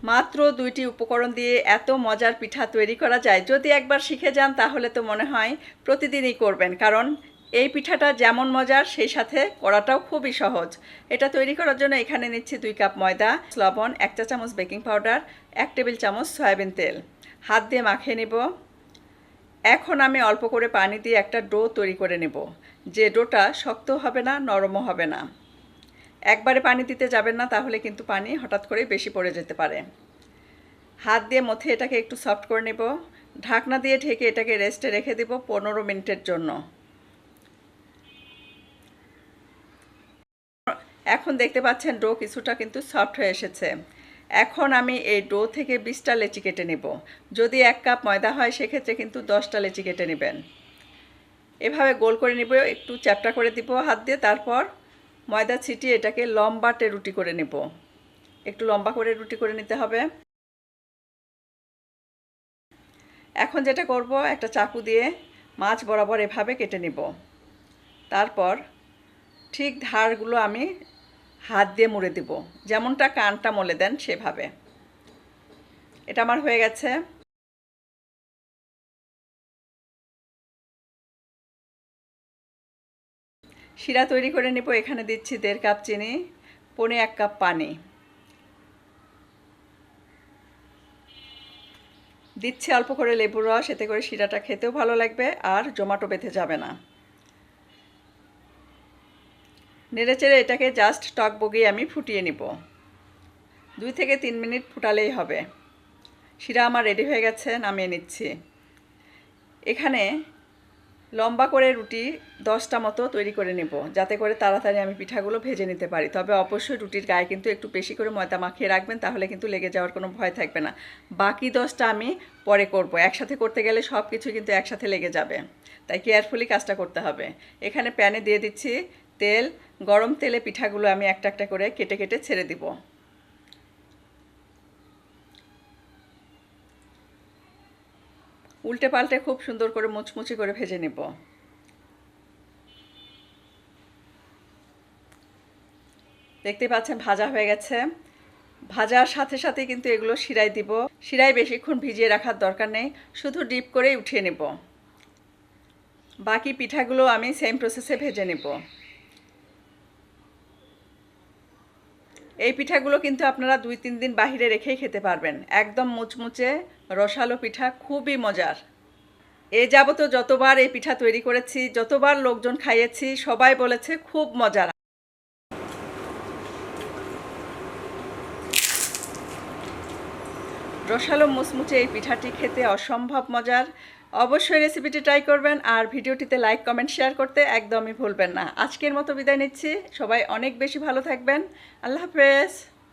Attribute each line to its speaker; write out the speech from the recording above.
Speaker 1: মাত্র 2টি উপকরণ দিয়ে এত মজার পিঠা তৈরি করা যায়। যদি একবার শিখে যান তাহলে তো মনে হয় প্রতিদিনই করবেন, কারণ এই পিঠাটা যেমন মজার সেই সাথে করাটাও খুবই সহজ। এটা তৈরি করার জন্য এখানে নিচ্ছি 2 কাপ ময়দা, লবণ, 1 চা চামচ বেকিং পাউডার, 1 টেবিল চামচ সয়াবিন তেল। হাত দিয়ে মাখিয়ে নিব। এখন আমি অল্প করে পানি দিয়ে একটা ডো তৈরি করে নেব, যে ডোটা শক্ত হবে না, নরমও হবে না। একবারে পানি দিতে যাবেন না, তাহলে কিন্তু পানি হঠাৎ করে বেশি পড়ে যেতে পারে। হাত দিয়ে মথে এটাকে একটু সফট করে নেব। ঢাকনা দিয়ে ঢেকে এটাকে রেস্টে রেখে দেব 15 মিনিটের জন্য। এখন দেখতে পাচ্ছেন ডো কিছুটা কিন্তু সফট হয়ে এসেছে। এখন আমি এই ডো থেকে 20টা লেচি কেটে নেব। যদি 1 কাপ ময়দা হয় সেক্ষেত্রে কিন্তু 10টা লেচি কেটে নেবেন। এভাবে গোল করে নিব, একটু চ্যাপটা করে দিব হাত দিয়ে। তারপর ময়দা ছিটিয়ে এটাকে লম্বাটে রুটি করে নেব। একটু লম্বা করে রুটি করে নিতে হবে। এখন যেটা করব, একটা চাকু দিয়ে মাছ বরাবর এভাবে কেটে নেব। তারপর ঠিক ধারগুলো আমি হাত দিয়ে মুড়ে দেব, যেমনটা কানটা মলে দেন সেভাবে। এটা আমার হয়ে গেছে। শিরা তৈরি করে নেব। এখানে দিচ্ছি 1.5 কাপ চিনি, 1.25 কাপ পানি দিচ্ছি, অল্প করে লেবুর রস, এতে করে শিরাটা খেতেও ভালো লাগবে আর জমাটো বেঁধে যাবে না। নেড়েচেড়ে এটাকে জাস্ট টক বগিয়ে আমি ফুটিয়ে নিব। 2 থেকে 3 মিনিট ফুটালেই হবে। শিরা আমার রেডি হয়ে গেছে, নামিয়ে নিচ্ছি। এখানে লম্বা করে রুটি 10টা মতো তৈরি করে নেব, যাতে করে তাড়াতাড়ি আমি পিঠাগুলো ভেজে নিতে পারি। তবে অবশ্যই রুটির গায়ে কিন্তু একটু বেশি করে ময়দা মাখিয়ে রাখবেন, তাহলে কিন্তু লেগে যাওয়ার কোনো ভয় থাকবে না। বাকি 10টা আমি পরে করব। একসাথে করতে গেলে সব কিছু কিন্তু একসাথে লেগে যাবে, তাই কেয়ারফুলি কাজটা করতে হবে। এখানে প্যানে দিয়ে দিচ্ছি তেল। গরম তেলে পিঠাগুলো আমি একটা একটা করে কেটে কেটে ছেড়ে দিব। উল্টে পাল্টে খুব সুন্দর করে মুচমুচি করে ভেজে নেব। দেখতে পাচ্ছেন ভাজা হয়ে গেছে। ভাজার সাথে সাথে কিন্তু এগুলো শিরায় দিব। শিরায় বেশিক্ষণ ভিজিয়ে রাখার দরকার নেই, শুধু ডিপ করেই উঠিয়ে নেব। বাকি পিঠাগুলো আমি সেম প্রসেসে ভেজে নেব। এই পিঠাগুলো কিন্তু আপনারা 2-3 দিন বাহিরে রেখেই খেতে পারবেন। একদম মুচমুচে রসালো পিঠা, খুবই মজার। এ যাবত যতবার এই পিঠা তৈরি করেছি, যতবার লোকজন খাইয়েছি, সবাই বলেছে খুব মজার। রসালো মুচমুচে এই পিঠাটি খেতে অসম্ভব মজার। অবশ্যই রেসিপিটি ট্রাই করবেন আর ভিডিওটিতে লাইক, কমেন্ট, শেয়ার করতে একদমই ভুলবেন না। আজকের মতো বিদায় নিচ্ছি। সবাই অনেক বেশি ভালো থাকবেন। আল্লাহ হাফেজ।